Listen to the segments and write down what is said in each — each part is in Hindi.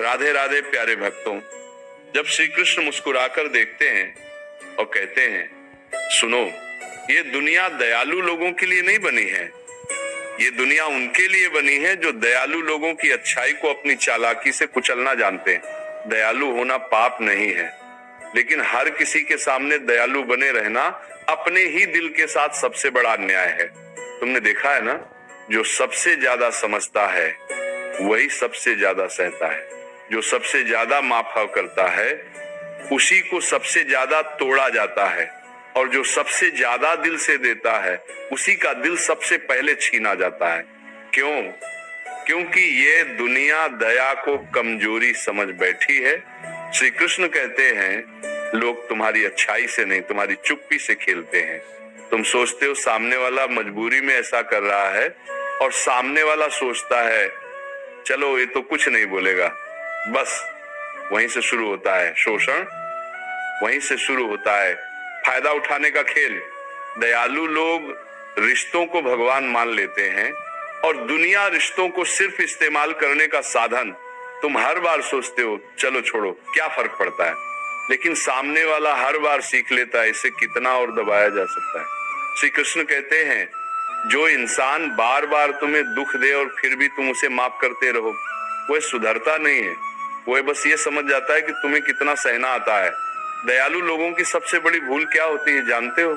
राधे राधे प्यारे भक्तों। जब श्री कृष्ण मुस्कुराकर देखते हैं और कहते हैं, सुनो, ये दुनिया दयालु लोगों के लिए नहीं बनी है, ये दुनिया उनके लिए बनी है जो दयालु लोगों की अच्छाई को अपनी चालाकी से कुचलना जानते हैं। दयालु होना पाप नहीं है, लेकिन हर किसी के सामने दयालु बने रहना अपने ही दिल के साथ सबसे बड़ा अन्याय है। तुमने देखा है ना, जो सबसे ज्यादा समझता है वही सबसे ज्यादा सहता है, जो सबसे ज्यादा माफ करता है उसी को सबसे ज्यादा तोड़ा जाता है, और जो सबसे ज्यादा दिल से देता है उसी का दिल सबसे पहले छीना जाता है। क्यों? क्योंकि ये दुनिया दया को कमजोरी समझ बैठी है। श्री कृष्ण कहते हैं, लोग तुम्हारी अच्छाई से नहीं, तुम्हारी चुप्पी से खेलते हैं। तुम सोचते हो सामने वाला मजबूरी में ऐसा कर रहा है, और सामने वाला सोचता है चलो ये तो कुछ नहीं बोलेगा। बस वहीं से शुरू होता है शोषण, वहीं से शुरू होता है फायदा उठाने का खेल। दयालु लोग रिश्तों को भगवान मान लेते हैं, और दुनिया रिश्तों को सिर्फ इस्तेमाल करने का साधन। तुम हर बार सोचते हो चलो छोड़ो, क्या फर्क पड़ता है, लेकिन सामने वाला हर बार सीख लेता है इसे कितना और दबाया जा सकता है। श्री कृष्ण कहते हैं, जो इंसान बार बार तुम्हें दुख दे और फिर भी तुम उसे माफ करते रहो, वह सुधरता नहीं है, वह बस ये समझ जाता है कि तुम्हें कितना सहना आता है। दयालु लोगों की सबसे बड़ी भूल क्या होती है जानते हो?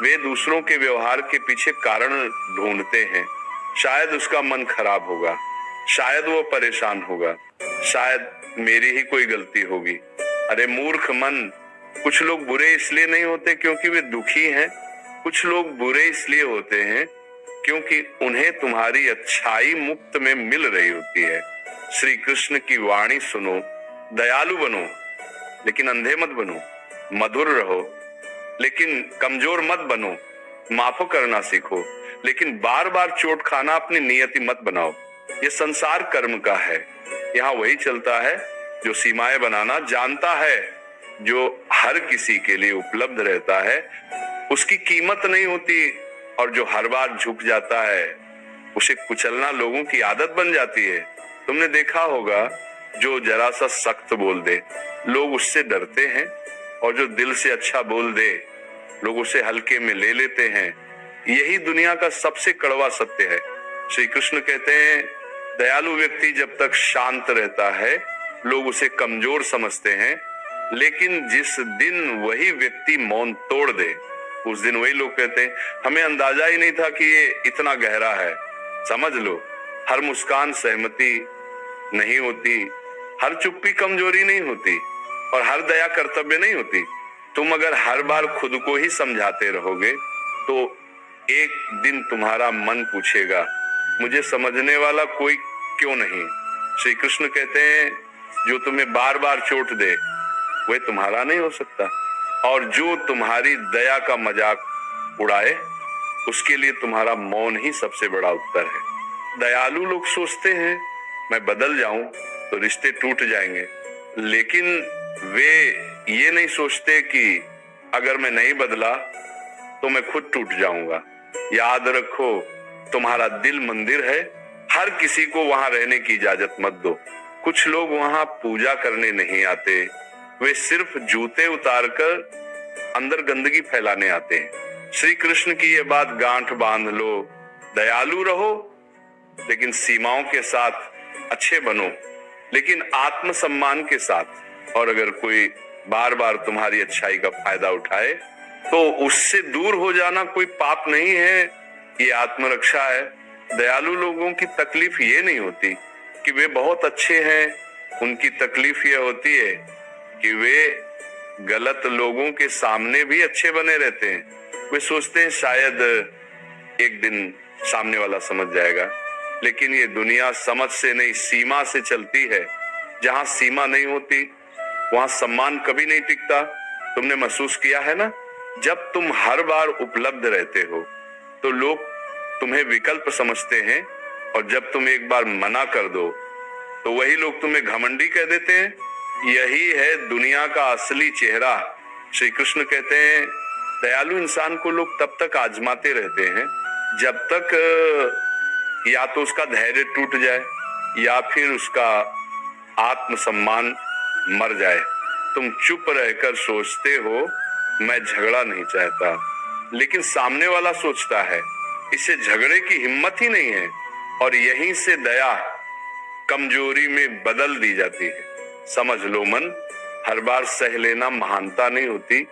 वे दूसरों के व्यवहार के पीछे कारण ढूंढते हैं। शायद उसका मन खराब होगा, शायद वो परेशान होगा, शायद मेरी ही कोई गलती होगी। अरे मूर्ख मन, कुछ लोग बुरे इसलिए नहीं होते क्योंकि वे दुखी हैं, कुछ लोग बुरे इसलिए होते हैं क्योंकि उन्हें तुम्हारी अच्छाई मुफ्त में मिल रही होती है। श्री कृष्ण की वाणी सुनो, दयालु बनो लेकिन अंधे मत बनो, मधुर रहो लेकिन कमजोर मत बनो, माफ करना सीखो लेकिन बार बार चोट खाना अपनी नियति मत बनाओ। ये संसार कर्म का है, यहाँ वही चलता है जो सीमाएं बनाना जानता है, जो हर किसी के लिए उपलब्ध रहता है, उसकी कीमत नहीं होती, और जो हर बार झुक जाता है उसे कुचलना लोगों की आदत बन जाती है। तुमने देखा होगा, जो जरा सा सख्त बोल दे लोग उससे डरते हैं, और जो दिल से अच्छा बोल दे लोग उसे हल्के में ले लेते हैं। यही दुनिया का सबसे कड़वा सत्य है। श्री कृष्ण कहते हैं, दयालु व्यक्ति जब तक शांत रहता है लोग उसे कमजोर समझते हैं, लेकिन जिस दिन वही व्यक्ति मौन तोड़ दे उस दिन वही लोग कहते हैं, हमें अंदाजा ही नहीं था कि ये इतना गहरा है। समझ लो, हर मुस्कान सहमति नहीं होती, हर चुप्पी कमजोरी नहीं होती, और हर दया कर्तव्य नहीं होती। तुम अगर हर बार खुद को ही समझाते रहोगे तो एक दिन तुम्हारा मन पूछेगा, मुझे समझने वाला कोई क्यों नहीं। श्री कृष्ण कहते हैं, जो तुम्हें बार बार चोट दे वह तुम्हारा नहीं हो सकता, और जो तुम्हारी दया का मजाक उड़ाए उसके लिए तुम्हारा मौन ही सबसे बड़ा उत्तर है। दयालु लोग सोचते हैं मैं बदल जाऊं तो रिश्ते टूट जाएंगे, लेकिन वे ये नहीं सोचते कि अगर मैं नहीं बदला तो मैं खुद टूट जाऊंगा। याद रखो, तुम्हारा दिल मंदिर है, हर किसी को वहां रहने की इजाजत मत दो। कुछ लोग वहां पूजा करने नहीं आते, वे सिर्फ जूते उतारकर अंदर गंदगी फैलाने आते हैं। श्री कृष्ण की ये बात गांठ बांध लो, दयालु रहो लेकिन सीमाओं के साथ अच्छे बनो, लेकिन आत्मसम्मान के साथ। और अगर कोई बार बार तुम्हारी अच्छाई का फायदा उठाए तो उससे दूर हो जाना कोई पाप नहीं है, ये आत्मरक्षा है। दयालु लोगों की तकलीफ ये नहीं होती कि वे बहुत अच्छे हैं, उनकी तकलीफ ये होती है कि वे गलत लोगों के सामने भी अच्छे बने रहते हैं। वे सोचते हैं शायद एक दिन सामने वाला समझ जाएगा, लेकिन ये दुनिया समझ से नहीं सीमा से चलती है। जहां सीमा नहीं होती वहां सम्मान कभी नहीं टिकता। तुमने महसूस किया है ना, जब तुम हर बार उपलब्ध रहते हो तो लोग तुम्हें विकल्प समझते हैं, और जब तुम एक बार मना कर दो तो वही लोग तुम्हें घमंडी कह देते हैं। यही है दुनिया का असली चेहरा। श्री कृष्ण कहते हैं, दयालु इंसान को लोग तब तक आजमाते रहते हैं जब तक या तो उसका धैर्य टूट जाए या फिर उसका आत्मसम्मान मर जाए। तुम चुप रहकर सोचते हो मैं झगड़ा नहीं चाहता, लेकिन सामने वाला सोचता है इसे झगड़े की हिम्मत ही नहीं है, और यहीं से दया कमजोरी में बदल दी जाती है। समझ लो मन, हर बार सह लेना महानता नहीं होती,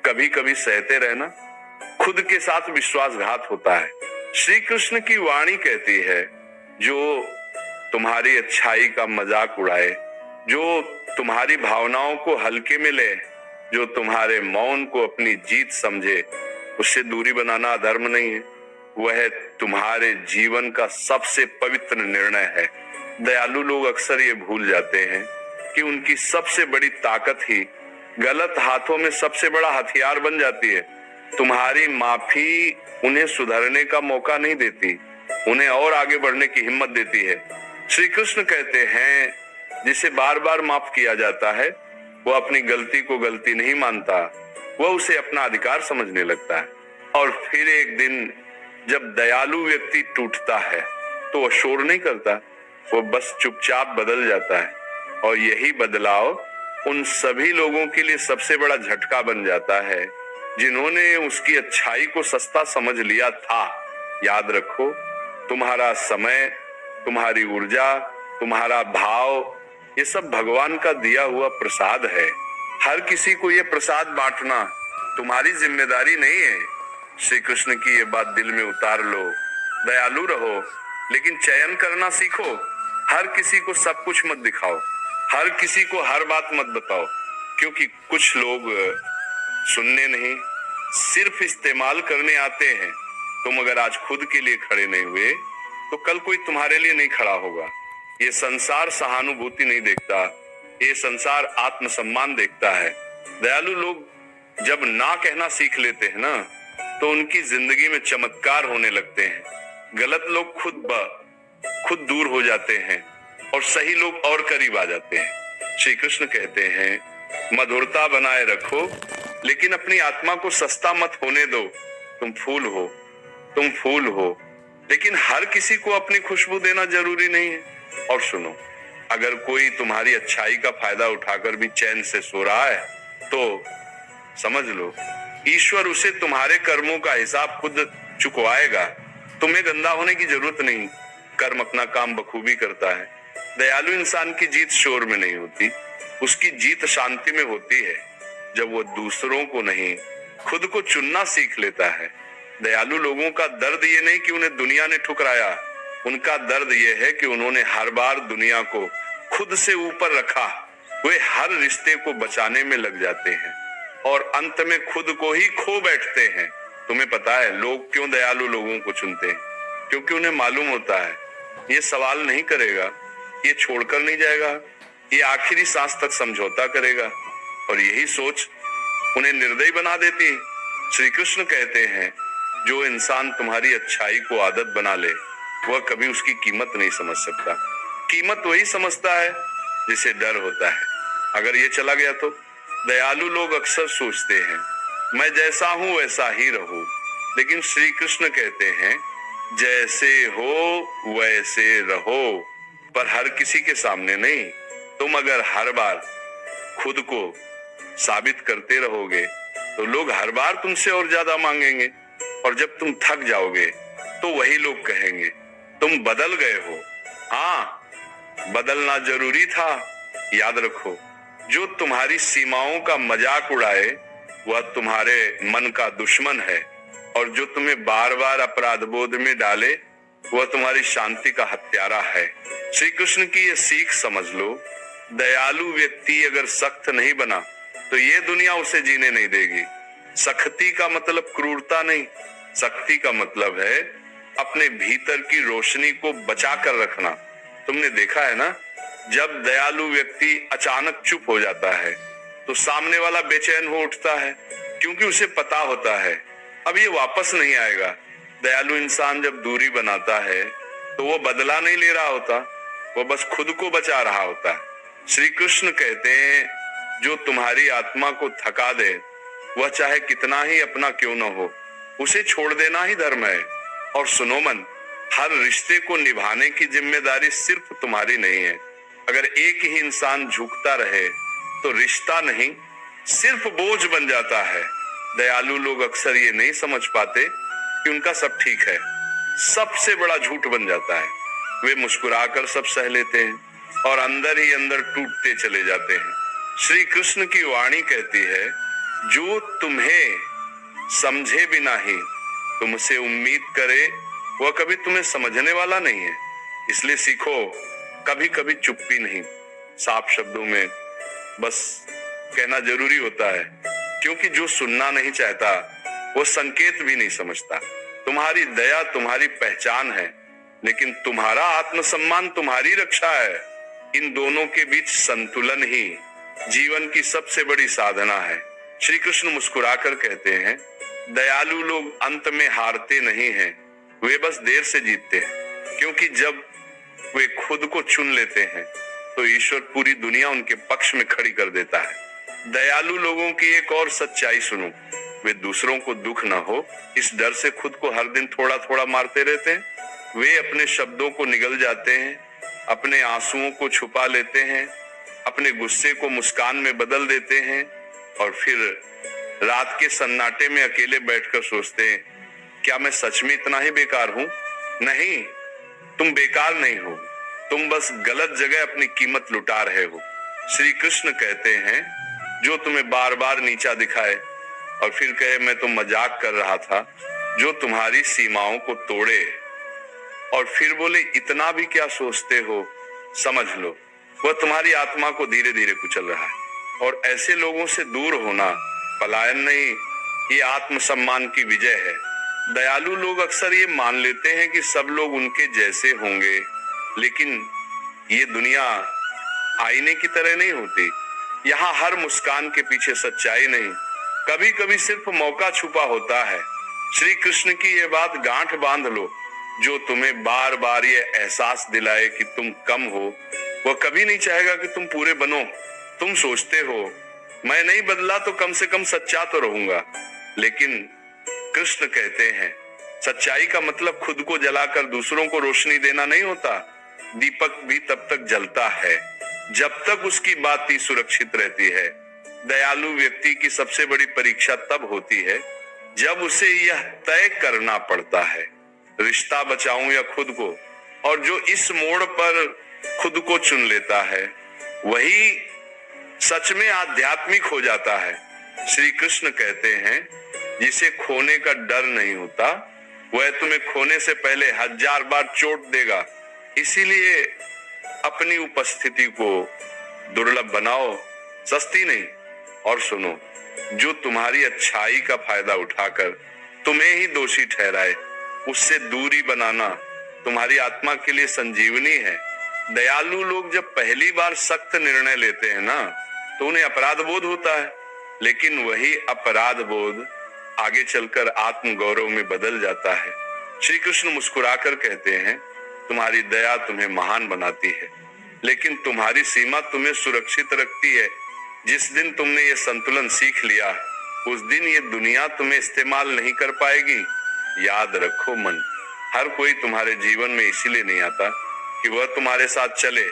कभी कभी सहते रहना खुद के साथ विश्वासघात होता है। श्री कृष्ण की वाणी कहती है, जो तुम्हारी अच्छाई का मजाक उड़ाए, जो तुम्हारी भावनाओं को हल्के में ले, जो तुम्हारे मौन को अपनी जीत समझे, उससे दूरी बनाना अधर्म नहीं है, वह तुम्हारे जीवन का सबसे पवित्र निर्णय है। दयालु लोग अक्सर ये भूल जाते हैं कि उनकी सबसे बड़ी ताकत ही गलत हाथों में सबसे बड़ा हथियार बन जाती है। तुम्हारी माफी उन्हें सुधरने का मौका नहीं देती, उन्हें और आगे बढ़ने की हिम्मत देती है। श्री कृष्ण कहते हैं, जिसे बार बार माफ किया जाता है वो अपनी गलती को गलती नहीं मानता, वह उसे अपना अधिकार समझने लगता है। और फिर एक दिन जब दयालु व्यक्ति टूटता है तो वह शोर नहीं करता, वो बस चुपचाप बदल जाता है। और यही बदलाव उन सभी लोगों के लिए सबसे बड़ा झटका बन जाता है जिन्होंने उसकी अच्छाई को सस्ता समझ लिया था। याद रखो, तुम्हारा समय, तुम्हारी ऊर्जा, तुम्हारा भाव, ये सब भगवान का दिया हुआ प्रसाद है। हर किसी को ये प्रसाद बांटना तुम्हारी जिम्मेदारी नहीं है। श्री कृष्ण की ये बात दिल में उतार लो। दयालु रहो, लेकिन चयन करना सीखो। हर किसी को सब कुछ मत दिखाओ, हर किसी को हर बात मत बताओ, क्योंकि कुछ लोग सुनने नहीं, सिर्फ इस्तेमाल करने आते हैं। तुम अगर आज खुद के लिए खड़े नहीं हुए तो कल कोई तुम्हारे लिए नहीं खड़ा होगा। ये संसार सहानुभूति नहीं देखता, ये संसार आत्मसम्मान देखता है। दयालु लोग जब ना कहना सीख लेते हैं ना, तो उनकी जिंदगी में चमत्कार होने लगते हैं। गलत लोग खुद दूर हो जाते हैं और सही लोग और करीब आ जाते हैं। श्री कृष्ण कहते हैं, मधुरता बनाए रखो, लेकिन अपनी आत्मा को सस्ता मत होने दो। तुम फूल हो, लेकिन हर किसी को अपनी खुशबू देना जरूरी नहीं है। और सुनो, अगर कोई तुम्हारी अच्छाई का फायदा उठाकर भी चैन से सो रहा है तो समझ लो ईश्वर उसे तुम्हारे कर्मों का हिसाब खुद चुकवाएगा। तुम्हें गंदा होने की जरूरत नहीं, कर्म अपना काम बखूबी करता है। दयालु इंसान की जीत शोर में नहीं होती, उसकी जीत शांति में होती है, जब वो दूसरों को नहीं खुद को चुनना सीख लेता है। दयालु लोगों का दर्द ये नहीं कि उन्हें दुनिया ने ठुकराया, उनका दर्द ये है कि उन्होंने हर बार दुनिया को खुद से ऊपर रखा। वे हर रिश्ते को बचाने में लग जाते हैं और अंत में खुद को ही खो बैठते हैं। तुम्हें पता है लोग क्यों दयालु लोगों को चुनते हैं? क्योंकि उन्हें मालूम होता है ये सवाल नहीं करेगा, ये छोड़कर नहीं जाएगा, ये आखिरी सांस तक समझौता करेगा। और यही सोच उन्हें निर्दयी बना देती है। श्री कृष्ण कहते हैं, जो इंसान तुम्हारी अच्छाई को आदत बना ले वह कभी उसकी कीमत नहीं समझ सकता। कीमत वही समझता है जिसे डर होता है। अगर ये चला गया तो दयालु लोग अक्सर सोचते हैं मैं जैसा हूं वैसा ही रहूं, लेकिन श्री कृष्ण कहते हैं जैसे हो वैसे रहो, पर हर किसी के सामने नहीं। तुम अगर हर बार खुद को साबित करते रहोगे तो लोग हर बार तुमसे और ज्यादा मांगेंगे, और जब तुम थक जाओगे तो वही लोग कहेंगे तुम बदल गए हो। हाँ, बदलना जरूरी था। याद रखो, जो तुम्हारी सीमाओं का मजाक उड़ाए वह तुम्हारे मन का दुश्मन है, और जो तुम्हें बार बार अपराध बोध में डाले वह तुम्हारी शांति का हत्यारा है। श्री कृष्ण की ये सीख समझ लो, दयालु व्यक्ति अगर सख्त नहीं बना तो ये दुनिया उसे जीने नहीं देगी। सख्ती का मतलब क्रूरता नहीं, सख्ती का मतलब है अपने भीतर की रोशनी को बचा कर रखना। तुमने देखा है ना, जब दयालु व्यक्ति अचानक चुप हो जाता है तो सामने वाला बेचैन हो उठता है, क्योंकि उसे पता होता है अब ये वापस नहीं आएगा। दयालु इंसान जब दूरी बनाता है तो वो बदला नहीं ले रहा होता, वो बस खुद को बचा रहा होता है। श्री कृष्ण कहते हैं, जो तुम्हारी आत्मा को थका दे वह चाहे कितना ही अपना क्यों न हो, उसे छोड़ देना ही धर्म है। और सुनो मन, हर रिश्ते को निभाने की जिम्मेदारी सिर्फ तुम्हारी नहीं है, अगर एक ही इंसान झुकता रहे तो रिश्ता नहीं सिर्फ बोझ बन जाता है। दयालु लोग अक्सर ये नहीं समझ पाते कि उनका सब ठीक है, सबसे बड़ा झूठ बन जाता है। वे मुस्कुराकर सब सह लेते हैं और अंदर ही अंदर टूटते चले जाते हैं। श्री कृष्ण की वाणी कहती है, जो तुम्हें समझे बिना ही तुमसे उम्मीद करे वह कभी तुम्हें समझने वाला नहीं है। इसलिए सीखो, कभी कभी चुप्पी नहीं, साफ शब्दों में बस कहना जरूरी होता है, क्योंकि जो सुनना नहीं चाहता वो संकेत भी नहीं समझता। तुम्हारी दया तुम्हारी पहचान है, लेकिन तुम्हारा आत्मसम्मान तुम्हारी रक्षा है। इन दोनों के बीच संतुलन ही जीवन की सबसे बड़ी साधना है। श्री कृष्ण मुस्कुराकर कहते हैं, दयालु लोग अंत में हारते नहीं हैं, वे बस देर से जीतते हैं, क्योंकि जब वे खुद को चुन लेते हैं तो ईश्वर पूरी दुनिया उनके पक्ष में खड़ी कर देता है। दयालु लोगों की एक और सच्चाई सुनो, वे दूसरों को दुख न हो इस डर से खुद को हर दिन थोड़ा थोड़ा मारते रहते हैं। वे अपने शब्दों को निगल जाते हैं, अपने आंसुओं को छुपा लेते हैं, अपने गुस्से को मुस्कान में बदल देते हैं और फिर रात के सन्नाटे में अकेले बैठकर सोचते हैं, क्या मैं सच में इतना ही बेकार हूं? नहीं, तुम बेकार नहीं हो, तुम बस गलत जगह अपनी कीमत लुटा रहे हो। श्री कृष्ण कहते हैं, जो तुम्हें बार बार नीचा दिखाए और फिर कहे मैं तो मजाक कर रहा था, जो तुम्हारी सीमाओं को तोड़े और फिर बोले इतना भी क्या सोचते हो, समझ लो वह तुम्हारी आत्मा को धीरे धीरे कुचल रहा है। और ऐसे लोगों से दूर होना पलायन नहीं, ये आत्मसम्मान की विजय है। दयालु लोग अक्सर ये मान लेते हैं कि सब लोग उनके जैसे होंगे, लेकिन ये दुनिया आईने की तरह नहीं होती। यहाँ हर मुस्कान के पीछे सच्चाई नहीं, कभी कभी सिर्फ मौका छुपा होता है। श्री कृष्ण की ये बात गांठ बांध लो, जो तुम्हें बार बार ये एहसास दिलाए कि तुम कम हो, वह कभी नहीं चाहेगा कि तुम पूरे बनो। तुम सोचते हो मैं नहीं बदला तो कम से कम सच्चा तो रहूंगा, लेकिन कृष्ण कहते हैं, सच्चाई का मतलब खुद को जलाकर दूसरों को रोशनी देना नहीं होता। दीपक भी तब तक जलता है जब तक उसकी बाती सुरक्षित रहती है। दयालु व्यक्ति की सबसे बड़ी परीक्षा तब होती है जब उसे यह तय करना पड़ता है, रिश्ता बचाऊं या खुद को। और जो इस मोड़ पर खुद को चुन लेता है वही सच में आध्यात्मिक हो जाता है। श्री कृष्ण कहते हैं, जिसे खोने का डर नहीं होता वह तुम्हें खोने से पहले 1000 बार चोट देगा। इसीलिए अपनी उपस्थिति को दुर्लभ बनाओ, सस्ती नहीं। और सुनो, जो तुम्हारी अच्छाई का फायदा उठाकर तुम्हें ही दोषी ठहराए, उससे दूरी बनाना तुम्हारी आत्मा के लिए संजीवनी है। दयालु लोग जब पहली बार सख्त निर्णय लेते हैं ना, तो उन्हें अपराध बोध होता है, लेकिन वही अपराध बोध आगे चलकर आत्म गौरव में बदल जाता है। श्री कृष्ण मुस्कुराकर कहते हैं, तुम्हारी दया तुम्हें महान बनाती है, लेकिन तुम्हारी सीमा तुम्हें सुरक्षित रखती है। जिस दिन तुमने ये संतुलन सीख लिया, उस दिन ये दुनिया तुम्हें इस्तेमाल नहीं कर पाएगी। याद रखो मन, हर कोई तुम्हारे जीवन में इसीलिए नहीं आता कि वह तुम्हारे साथ चले।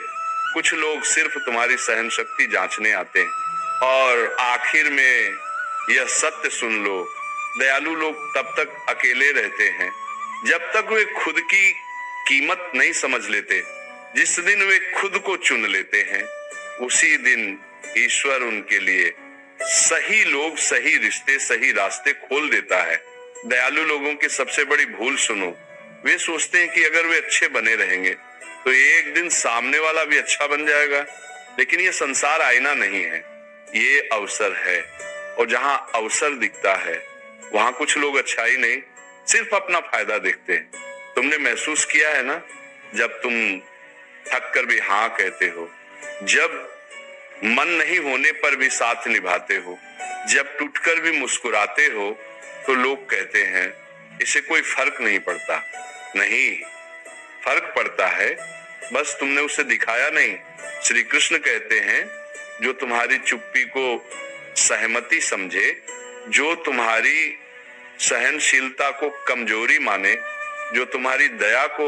कुछ लोग सिर्फ तुम्हारी सहन शक्ति जांचने आते हैं। और आखिर में यह सत्य सुन लो, दयालु लोग तब तक अकेले रहते हैं जब तक वे खुद की कीमत नहीं समझ लेते। जिस दिन वे खुद को चुन लेते हैं, उसी दिन ईश्वर उनके लिए सही लोग, सही रिश्ते, सही रास्ते खोल देता है। दयालु लोगों की सबसे बड़ी भूल सुनो, वे सोचते हैं कि अगर वे अच्छे बने रहेंगे तो एक दिन सामने वाला भी अच्छा बन जाएगा। लेकिन ये संसार आईना नहीं है, ये अवसर है। और जहां अवसर दिखता है वहां कुछ लोग अच्छाई नहीं, सिर्फ अपना फायदा देखते हैं। तुमने महसूस किया है ना, जब तुम थक कर भी हाँ कहते हो, जब मन नहीं होने पर भी साथ निभाते हो, जब टूटकर भी मुस्कुराते हो, तो लोग कहते हैं इसे कोई फर्क नहीं पड़ता। नहीं, फर्क पड़ता है, बस तुमने उसे दिखाया नहीं। श्री कृष्ण कहते हैं, जो तुम्हारी चुप्पी को सहमति समझे, जो तुम्हारी सहनशीलता को कमजोरी माने, जो तुम्हारी दया को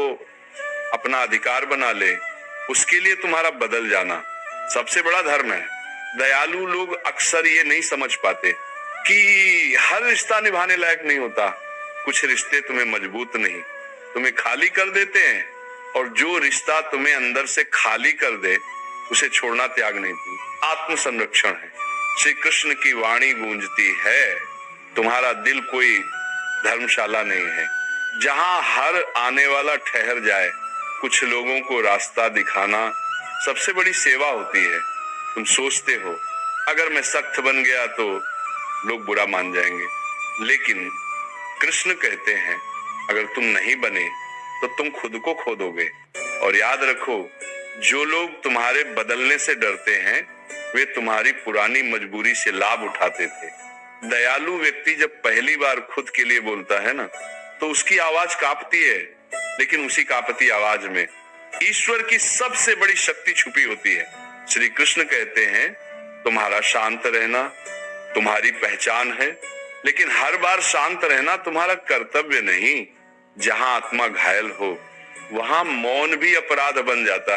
अपना अधिकार बना ले, उसके लिए तुम्हारा बदल जाना सबसे बड़ा धर्म है। दयालु लोग अक्सर ये नहीं समझ पाते कि हर रिश्ता निभाने लायक नहीं होता। कुछ रिश्ते तुम्हें मजबूत नहीं, तुम्हें खाली कर देते हैं, और जो रिश्ता तुम्हें अंदर से खाली कर दे उसे छोड़ना त्याग नहीं थी, आत्म संरक्षण है। श्री कृष्ण की वाणी गूंजती है, तुम्हारा दिल कोई धर्मशाला नहीं है जहां हर आने वाला ठहर जाए। कुछ लोगों को रास्ता दिखाना सबसे बड़ी सेवा होती है। तुम सोचते हो अगर मैं सख्त बन गया तो लोग बुरा मान जाएंगे, लेकिन कृष्ण कहते हैं अगर तुम नहीं बने तो तुम खुद को खो दोगे। और याद रखो, जो लोग तुम्हारे बदलने से डरते हैं वे तुम्हारी पुरानी मजबूरी से लाभ उठाते थे। दयालु व्यक्ति जब पहली बार खुद के लिए बोलता है ना, तो उसकी आवाज कांपती है, लेकिन उसी कांपती आवाज में ईश्वर की सबसे बड़ी शक्ति छुपी होती है। श्री कृष्ण कहते हैं तुम्हारा शांत रहना तुम्हारी पहचान है, लेकिन हर बार शांत रहना तुम्हारा कर्तव्य नहीं। जहां आत्मा घायल हो वहां मौन भी अपराध बन जाता